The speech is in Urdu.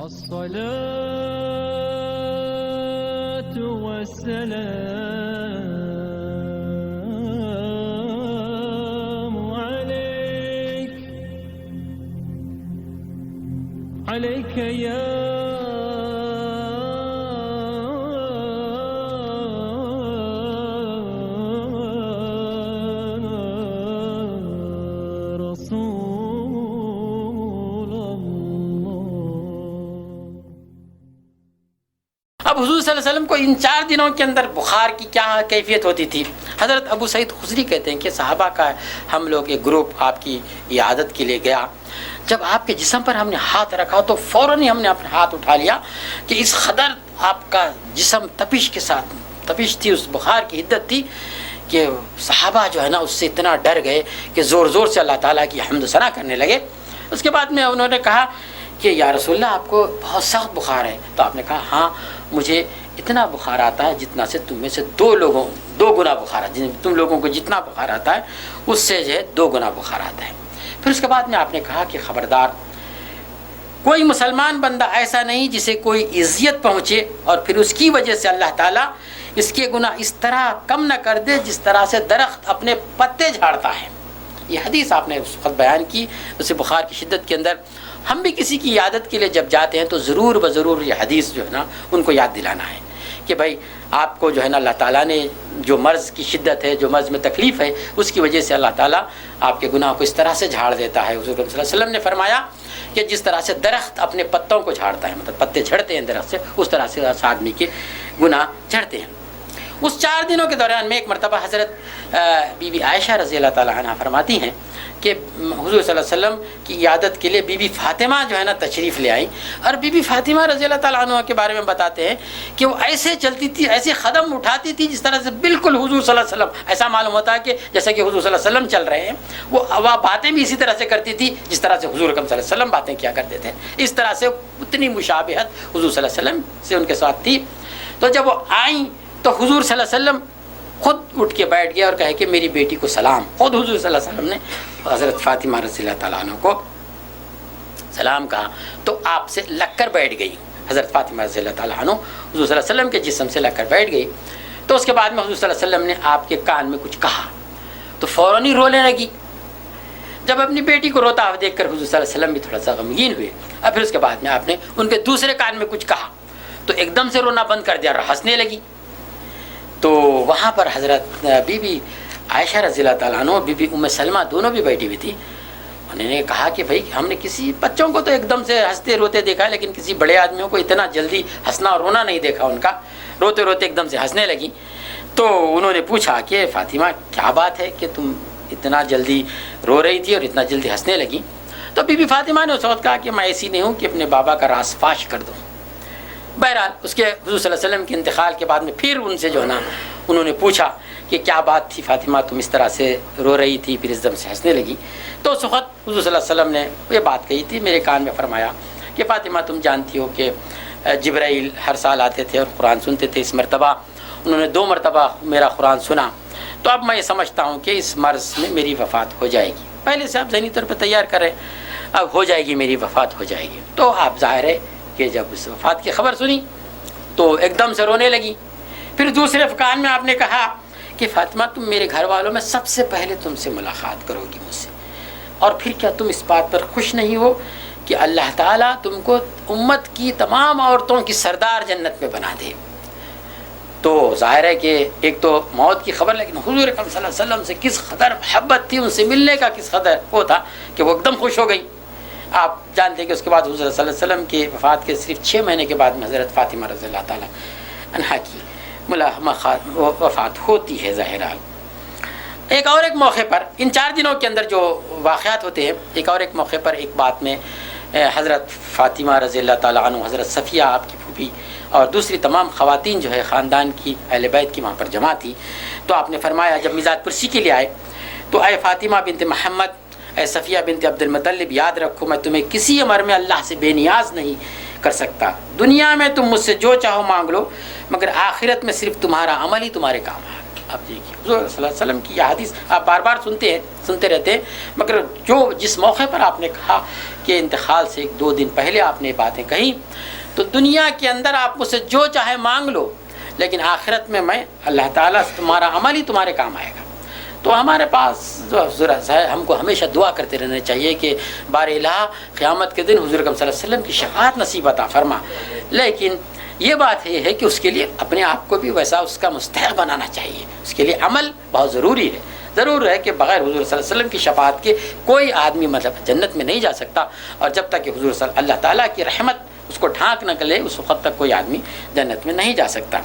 الصلاة والسلام عليك يا اب حضور صلی اللہ علیہ وسلم کو ان 4 دنوں کے اندر بخار کی کیا کیفیت ہوتی تھی؟ حضرت ابو سعید خدری کہتے ہیں کہ صحابہ کا ہم لوگ ایک گروپ آپ کی عیادت کے لیے گیا. جب آپ کے جسم پر ہم نے ہاتھ رکھا تو فوراً ہی ہم نے اپنا ہاتھ اٹھا لیا کہ اس قدر آپ کا جسم تپش کے ساتھ، تپش تھی، اس بخار کی حدت تھی کہ صحابہ جو ہے نا اس سے اتنا ڈر گئے کہ زور زور سے اللہ تعالیٰ کی حمد و ثنا کرنے لگے. اس کے بعد میں انہوں نے کہا کہ یا رسول اللہ آپ کو بہت سخت بخار ہے. تو آپ نے کہا ہاں مجھے اتنا بخار آتا ہے جتنا سے تم میں سے 2 گنا بخار ہے، تم لوگوں کو جتنا بخار آتا ہے اس سے جو ہے 2 گنا بخار آتا ہے. پھر اس کے بعد میں آپ نے کہا کہ خبردار کوئی مسلمان بندہ ایسا نہیں جسے کوئی اذیت پہنچے اور پھر اس کی وجہ سے اللہ تعالیٰ اس کے گناہ اس طرح کم نہ کر دے جس طرح سے درخت اپنے پتے جھاڑتا ہے. یہ حدیث آپ نے اس وقت بیان کی. اسے بخار کی شدت کے اندر ہم بھی کسی کی عیادت کے لیے جب جاتے ہیں تو ضرور بضرور یہ حدیث جو ہے نا ان کو یاد دلانا ہے کہ بھائی آپ کو جو ہے نا اللہ تعالیٰ نے جو مرض کی شدت ہے، جو مرض میں تکلیف ہے، اس کی وجہ سے اللہ تعالیٰ آپ کے گناہ کو اس طرح سے جھاڑ دیتا ہے. حضور صلی اللہ علیہ وسلم نے فرمایا کہ جس طرح سے درخت اپنے پتوں کو جھاڑتا ہے، مطلب پتے جھڑتے ہیں درخت سے، اس طرح سے اس آدمی کے گناہ جھڑتے ہیں. اس 4 دنوں کے دوران میں ایک مرتبہ حضرت بی بی عائشہ رضی اللہ تعالیٰ عنہ فرماتی ہیں کہ حضور صلی اللہ علیہ وسلم کی عیادت کے لیے بی بی فاطمہ جو ہے نا تشریف لے آئیں. اور بی بی فاطمہ رضی اللہ تعالیٰ عنہ کے بارے میں بتاتے ہیں کہ وہ ایسے چلتی تھی، ایسے قدم اٹھاتی تھی جس طرح سے بالکل حضور صلی اللہ علیہ وسلم، ایسا معلوم ہوتا ہے کہ جیسا کہ حضور صلی اللہ علیہ وسلم چل رہے ہیں. وہ باتیں بھی اسی طرح سے کرتی تھی جس طرح سے حضور اکرم صلی اللہ علیہ وسلم باتیں کیا کرتے تھے. اس طرح سے اتنی مشابہت حضور صلی اللہ علیہ وسلم سے ان کے ساتھ تھی. تو جب وہ آئیں تو حضور صلی اللہ علیہ وسلم خود اٹھ کے بیٹھ گیا اور کہے کہ میری بیٹی کو سلام. خود حضور صلی اللہ علیہ وسلم نے حضرت فاطمہ رضی اللہ تعالیٰ عنہ کو سلام کہا تو آپ سے لگ کر بیٹھ گئی. حضرت فاطمہ رضی اللہ تعالیٰ عنہ حضور صلی اللہ علیہ وسلم کے جسم سے لگ کر بیٹھ گئی. تو اس کے بعد میں حضور صلی اللہ علیہ وسلم نے آپ کے کان میں کچھ کہا تو فوراً ہی رونے لگی. جب اپنی بیٹی کو روتا ہوا دیکھ کر حضور صلی اللہ علیہ وسلم بھی تھوڑا سا غمگین ہوئے. اور پھر اس کے بعد میں آپ نے ان کے دوسرے کان میں کچھ کہا تو ایک دم سے رونا بند کر دیا اور ہنسنے لگی. تو وہاں پر حضرت بی بی عائشہ رضی اللہ تعالیٰ عنہ، بی بی ام سلمہ دونوں بھی بیٹھی ہوئی تھی. انہوں نے کہا کہ بھائی ہم نے کسی بچوں کو تو ایک دم سے ہنستے روتے دیکھا ہے لیکن کسی بڑے آدمیوں کو اتنا جلدی ہنسنا اور رونا نہیں دیکھا. ان کا روتے روتے ایک دم سے ہنسنے لگی. تو انہوں نے پوچھا کہ فاطمہ کیا بات ہے کہ تم اتنا جلدی رو رہی تھی اور اتنا جلدی ہنسنے لگی؟ تو بی بی فاطمہ نے اس وقت کہا کہ میں ایسی نہیں ہوں کہ اپنے بابا کا راز فاش کر دوں. بہرحال اس کے حضور صلی اللہ علیہ وسلم کے انتقال کے بعد میں پھر ان سے جو ہے نا انہوں نے پوچھا کہ کیا بات تھی فاطمہ، تم اس طرح سے رو رہی تھی پھر اس دم سے ہنسنے لگی؟ تو اس وقت حضور صلی اللہ علیہ وسلم نے یہ بات کہی تھی، میرے کان میں فرمایا کہ فاطمہ تم جانتی ہو کہ جبرائیل ہر سال آتے تھے اور قرآن سنتے تھے. اس مرتبہ انہوں نے 2 مرتبہ میرا قرآن سنا تو اب میں یہ سمجھتا ہوں کہ اس مرض میں میری وفات ہو جائے گی. پہلے سے آپ ذہنی طور پہ تیار کریں، اب ہو جائے گی، میری وفات ہو جائے گی. تو آپ ظاہر ہے کہ جب اس وفات کی خبر سنی تو ایک دم سے رونے لگی. پھر دوسرے کان میں آپ نے کہا کہ فاطمہ تم میرے گھر والوں میں سب سے پہلے تم سے ملاقات کرو گی مجھ سے، اور پھر کیا تم اس بات پر خوش نہیں ہو کہ اللہ تعالیٰ تم کو امت کی تمام عورتوں کی سردار جنت میں بنا دے؟ تو ظاہر ہے کہ ایک تو موت کی خبر، لیکن حضور اکرم صلی اللہ علیہ وسلم سے کس قدر محبت تھی، ان سے ملنے کا کس قدر وہ تھا کہ وہ ایک دم خوش ہو گئی. آپ جانتے ہیں کہ اس کے بعد حضور صلی اللہ علیہ وسلم کی وفات کے صرف 6 مہینے کے بعد میں حضرت فاطمہ رضی اللہ تعالیٰ عنہا کی وفات ہوتی ہے. ظاہر ایک موقع پر ان 4 دنوں کے اندر جو واقعات ہوتے ہیں، ایک موقع پر ایک بات میں حضرت فاطمہ رضی اللہ تعالیٰ عنہ، حضرت صفیہ آپ کی پھوپھی اور دوسری تمام خواتین جو ہے خاندان کی اہل بیت کی وہاں پر جمع تھی. تو آپ نے فرمایا جب میزاد پرسی کے لیے آئے تو اے فاطمہ بنت محمد، اے صفیہ بنت عبد المطلب، یاد رکھو میں تمہیں کسی عمر میں اللہ سے بے نیاز نہیں کر سکتا. دنیا میں تم مجھ سے جو چاہو مانگ لو، مگر آخرت میں صرف تمہارا عمل ہی تمہارے کام آئے. آپ دیکھیے حضور صلی اللہ علیہ وسلم کی یہ حدیث آپ بار بار سنتے رہتے ہیں، مگر جس موقع پر آپ نے کہا کہ انتقال سے 2 دن پہلے آپ نے باتیں کہیں، تو دنیا کے اندر آپ مجھ سے جو چاہے مانگ لو، لیکن آخرت میں اللہ تعالیٰ سے تمہارا عمل ہی تمہارے کام آئے گا۔ تو ہمارے پاس ضرورت ہے، ہم کو ہمیشہ دعا کرتے رہنا چاہیے کہ بار الہ قیامت کے دن حضور اکرم صلی اللہ علیہ وسلم کی شفاعت نصیب عطا فرما۔ لیکن یہ بات یہ ہے کہ اس کے لیے اپنے آپ کو بھی ویسا اس کا مستحق بنانا چاہیے، اس کے لیے عمل بہت ضروری ہے۔ ضرور ہے کہ بغیر حضور صلی اللہ علیہ وسلم کی شفاعت کے کوئی آدمی مطلب جنت میں نہیں جا سکتا، اور جب تک کہ حضور اللہ تعالیٰ کی رحمت اس کو ڈھانک نہ لے اس وقت تک کوئی آدمی جنت میں نہیں جا سکتا۔